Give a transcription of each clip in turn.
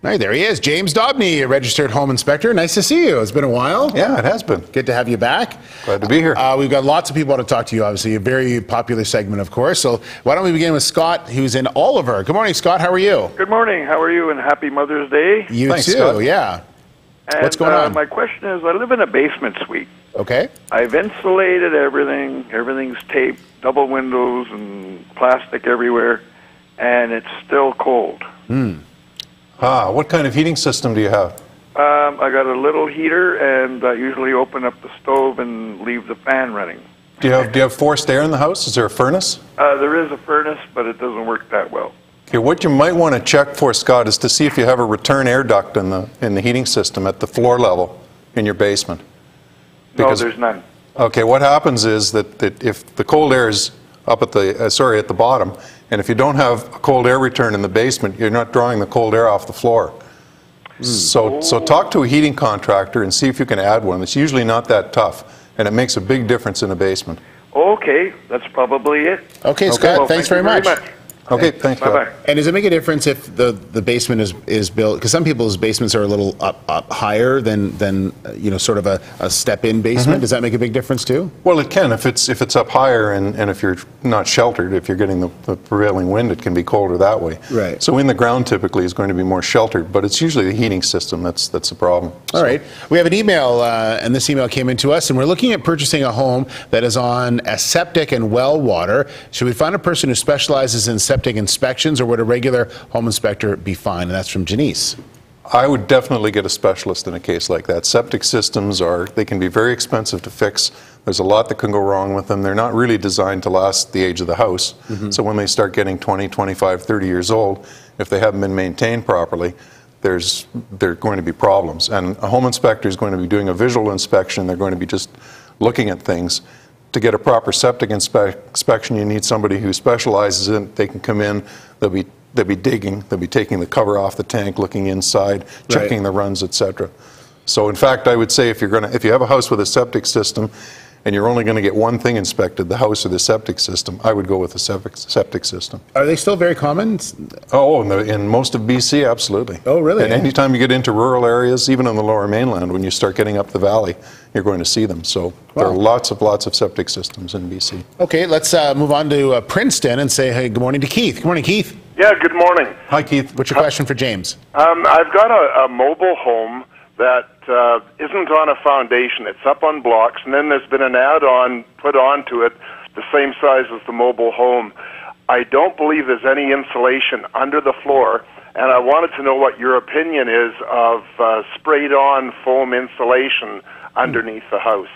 Hey, there he is, James Dobney, a registered home inspector. Nice to see you. It's been a while. Yeah, it has been. Good to have you back. Glad to be here. We've got lots of people to talk to you, obviously. A very popular segment, of course. So why don't we begin with Scott, who's in Oliver. Good morning, Scott. How are you? Good morning. How are you? And happy Mother's Day. You Thanks, too, Scott. Yeah. And, What's going on? My question is, I live in a basement suite. Okay. I've insulated everything. Everything's taped, double windows and plastic everywhere, and it's still cold. What kind of heating system do you have? I got a little heater, and I usually open up the stove and leave the fan running. Do you have forced air in the house? Is there a furnace? There is a furnace, but it doesn't work that well. Okay, what you might want to check for, Scott, is to see if you have a return air duct in the heating system at the floor level in your basement. No, there's none. Okay, what happens is that if the cold air is up at the at the bottom, and if you don't have a cold air return in the basement, you're not drawing the cold air off the floor. So talk to a heating contractor and see if you can add one. It's usually not that tough, and it makes a big difference in a basement. Okay, that's probably it. Okay, Scott, Well, thanks thank very you much. Okay, thanks, Scott. Bye-bye. And does it make a difference if the basement is built? Because some people's basements are a little up higher than sort of a step-in basement. Does that make a big difference too? Well, it can if it's up higher and if you're not sheltered, if you're getting the prevailing wind, it can be colder that way. Right. So in the ground typically is going to be more sheltered, but it's usually the heating system that's the problem. All right. We have an email, and this email came into us, and we're looking at purchasing a home that is on a septic and well water. Should we find a person who specializes in septic inspections, or would a regular home inspector be fine? And that's from Janice. I would definitely get a specialist in a case like that. Septic systems they can be very expensive to fix. There's a lot that can go wrong with them. They're not really designed to last the age of the house. So when they start getting 20, 25, 30 years old, if they haven't been maintained properly, there are going to be problems. And a home inspector is going to be doing a visual inspection. They're going to be just looking at things. To get a proper septic inspection, you need somebody who specializes in it. They can come in, they'll be digging, they'll be taking the cover off the tank, looking inside, checking the runs, etc. So in fact, I would say if you have a house with a septic system and you're only going to get one thing inspected, the house or the septic system, I would go with the septic system. Are they still very common? Oh, in most of BC, absolutely. Oh, really? And anytime you get into rural areas, even on the Lower Mainland, when you start getting up the valley, you're going to see them. So there are lots of septic systems in BC. Okay, let's move on to Princeton and say hey, good morning to Keith. Good morning, Keith. Yeah, good morning. Hi, Keith. What's your question for James? I've got a mobile home that isn't on a foundation. It's up on blocks, and then there's been an add-on put onto it the same size as the mobile home. I don't believe there's any insulation under the floor, and I wanted to know what your opinion is of sprayed-on foam insulation underneath the house.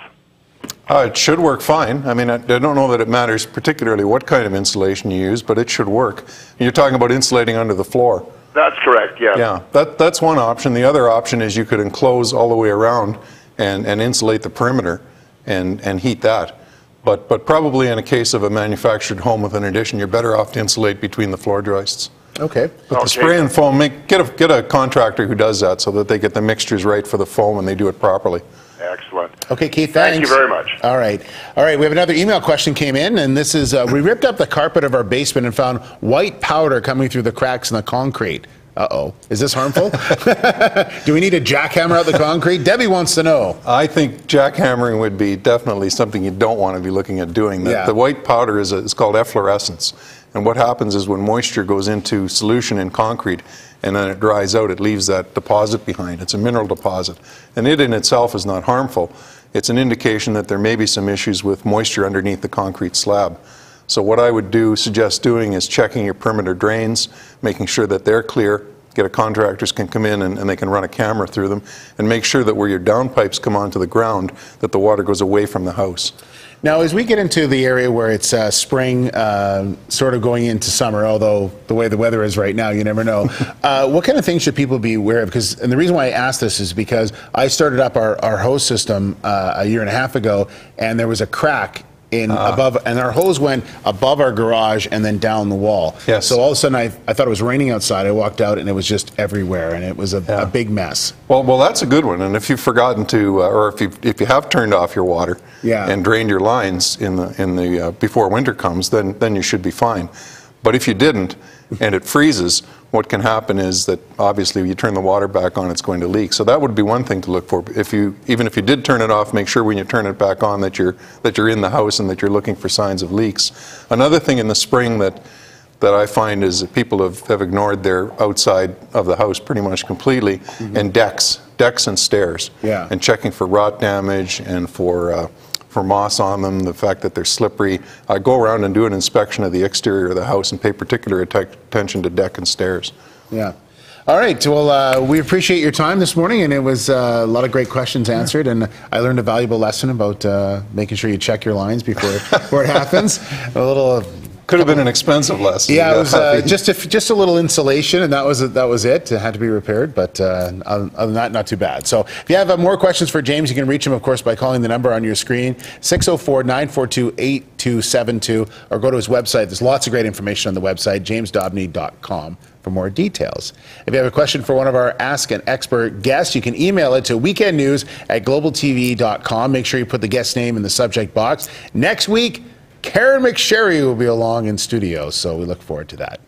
It should work fine. I mean, I don't know that it matters particularly what kind of insulation you use, but it should work. You're talking about insulating under the floor. That's correct, yes. Yeah, that's one option. The other option is you could enclose all the way around and insulate the perimeter and heat that. But probably in a case of a manufactured home with an addition, you're better off to insulate between the floor joists. Okay. But the spray and foam, get a contractor who does that so that they get the mixtures right for the foam and they do it properly. Excellent. Okay, Keith, thanks. Thank you very much. All right. We have another email question came in, and this is, we ripped up the carpet of our basement and found white powder coming through the cracks in the concrete. Uh-oh. Is this harmful? Do we need to jackhammer out the concrete? Debbie wants to know. I think jackhammering would be definitely something you don't want to be looking at doing. The white powder is called efflorescence. And what happens is when moisture goes into solution in concrete and then it dries out, it leaves that deposit behind. It's a mineral deposit. And it in itself is not harmful. It's an indication that there may be some issues with moisture underneath the concrete slab. So what I would suggest doing is checking your perimeter drains, making sure that they're clear. Contractors can come in and they can run a camera through them and make sure that where your downpipes come onto the ground, that the water goes away from the house. Now, as we get into the area where it's spring, sort of going into summer, although the way the weather is right now, you never know, what kind of things should people be aware of? And the reason why I ask this is because I started up our hose system a year and a half ago, and there was a crack above, and our hose went above our garage and then down the wall. Yes. So all of a sudden I thought it was raining outside. I walked out and it was just everywhere, and it was a big mess. Well, that's a good one. And if you've forgotten to, or if you have turned off your water and drained your lines in the before winter comes, then you should be fine. But if you didn't and it freezes, what can happen is that obviously when you turn the water back on, it's going to leak. So that would be one thing to look for. Even if you did turn it off, make sure when you turn it back on that you're in the house and that you're looking for signs of leaks. Another thing in the spring that I find is that people have ignored their outside of the house pretty much completely, and decks and stairs, and checking for rot damage and for moss on them, the fact that they're slippery. Go around and do an inspection of the exterior of the house and pay particular attention to deck and stairs. Yeah. All right. Well, we appreciate your time this morning, and it was a lot of great questions answered, and I learned a valuable lesson about making sure you check your lines before it happens. A little. Could have been an expensive lesson. Yeah, it was just a little insulation, and that was it. It had to be repaired, but other than that, not too bad. So if you have more questions for James, you can reach him, of course, by calling the number on your screen, 604-942-8272, or go to his website. There's lots of great information on the website, jamesdobney.com, for more details. If you have a question for one of our Ask an Expert guests, you can email it to weekendnews@globaltv.com. Make sure you put the guest name in the subject box. Next week, Karen McSherry will be along in studio, so we look forward to that.